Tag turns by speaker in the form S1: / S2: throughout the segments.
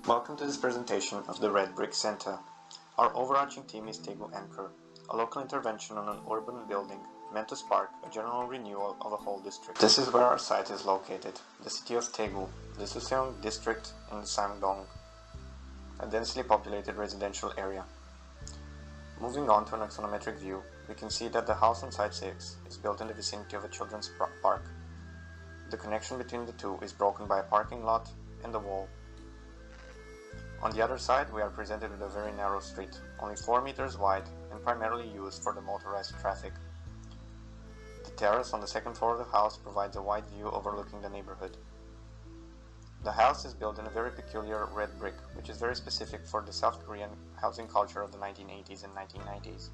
S1: Welcome to this presentation of the Red Brick Center. Our overarching theme is Daegu Anchor, a local intervention on an urban building meant to spark a general renewal of a whole district. This is where our site is located, the city of Daegu, the Suseong district in the Samdong, a densely populated residential area. Moving on to an axonometric view, we can see that the house on site 6 is built in the vicinity of a children's park. The connection between the two is broken by a parking lot and a wall. On the other side, we are presented with a very narrow street, only 4 meters wide and primarily used for the motorized traffic. The terrace on the second floor of the house provides a wide view overlooking the neighborhood. The house is built in a very peculiar red brick, which is very specific for the South Korean housing culture of the 1980s and 1990s.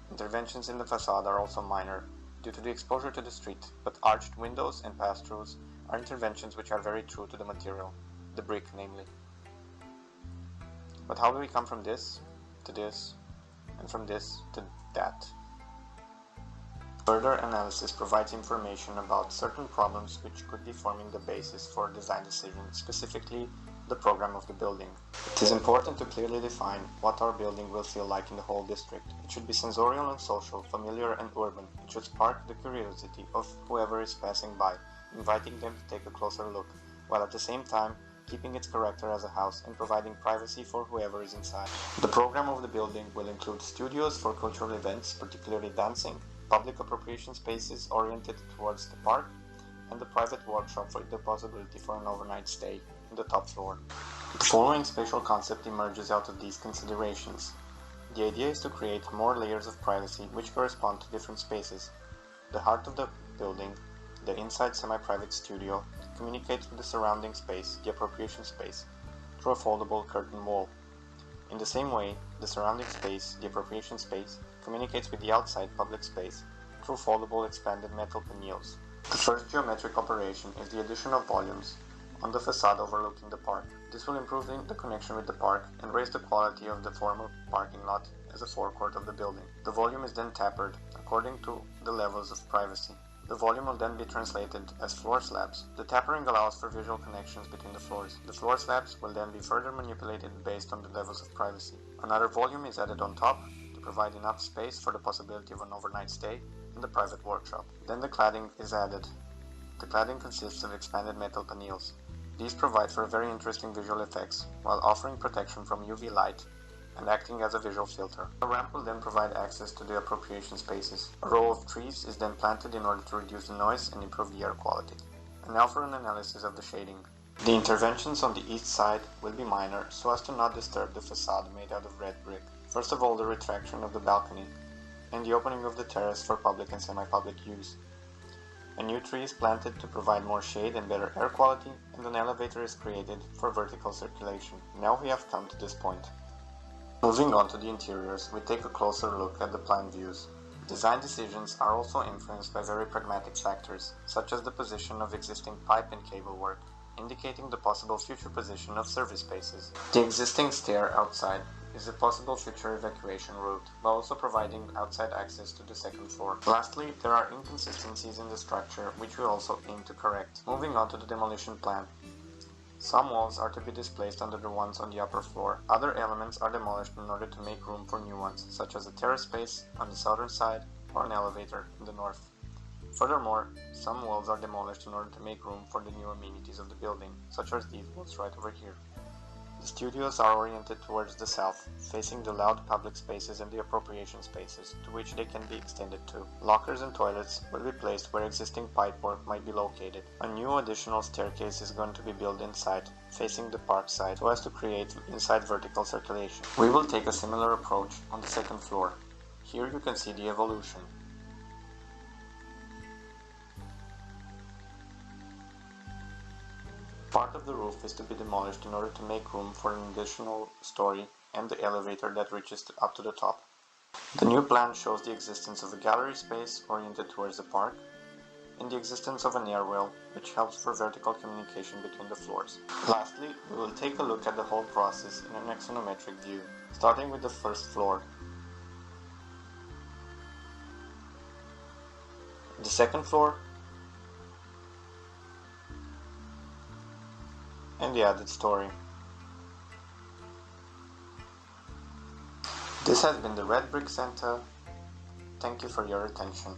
S1: Interventions in the facade are also minor, due to the exposure to the street, but arched windows and pass-throughs are interventions which are very true to the material, the brick namely. But how do we come from this to this, and from this to that? Further analysis provides information about certain problems which could be forming the basis for design decisions, specifically the program of the building. It is important to clearly define what our building will feel like in the whole district. It should be sensorial and social, familiar and urban. It should spark the curiosity of whoever is passing by, inviting them to take a closer look, while at the same time keeping its character as a house and providing privacy for whoever is inside. The program of the building will include studios for cultural events, particularly dancing, public appropriation spaces oriented towards the park, and the private workshop for the possibility for an overnight stay on the top floor. The following spatial concept emerges out of these considerations. The idea is to create more layers of privacy which correspond to different spaces. The heart of the building, the inside semi-private studio, communicates with the surrounding space, the appropriation space, through a foldable curtain wall. In the same way, the surrounding space, the appropriation space, communicates with the outside public space through foldable expanded metal panels. The first geometric operation is the addition of volumes on the facade overlooking the park. This will improve the connection with the park and raise the quality of the former parking lot as a forecourt of the building. The volume is then tapered according to the levels of privacy. The volume will then be translated as floor slabs. The tapering allows for visual connections between the floors. The floor slabs will then be further manipulated based on the levels of privacy. Another volume is added on top to provide enough space for the possibility of an overnight stay in the private workshop. Then the cladding is added. The cladding consists of expanded metal panels. These provide for very interesting visual effects while offering protection from UV light and acting as a visual filter. A ramp will then provide access to the appropriation spaces. A row of trees is then planted in order to reduce the noise and improve the air quality. And now for an analysis of the shading. The interventions on the east side will be minor so as to not disturb the facade made out of red brick. First of all, the retraction of the balcony and the opening of the terrace for public and semi-public use. A new tree is planted to provide more shade and better air quality, and an elevator is created for vertical circulation. Now we have come to this point. Moving on to the interiors, we take a closer look at the plan views. Design decisions are also influenced by very pragmatic factors, such as the position of existing pipe and cable work, indicating the possible future position of service spaces. The existing stair outside is a possible future evacuation route, while also providing outside access to the second floor. Lastly, there are inconsistencies in the structure which we also aim to correct. Moving on to the demolition plan. Some walls are to be displaced under the ones on the upper floor. Other elements are demolished in order to make room for new ones, such as a terrace space on the southern side or an elevator in the north. Furthermore, some walls are demolished in order to make room for the new amenities of the building, such as these walls right over here. The studios are oriented towards the south, facing the loud public spaces and the appropriation spaces, to which they can be extended to. Lockers and toilets will be placed where existing pipework might be located. A new additional staircase is going to be built inside, facing the park side, so as to create inside vertical circulation. We will take a similar approach on the second floor. Here you can see the evolution. Part of the roof is to be demolished in order to make room for an additional story and the elevator that reaches up to the top. The new plan shows the existence of a gallery space oriented towards the park and the existence of an airwell which helps for vertical communication between the floors. Lastly, we will take a look at the whole process in an axonometric view, starting with the first floor. The second floor and the added story. This has been the Red Brick Santa. Thank you for your attention.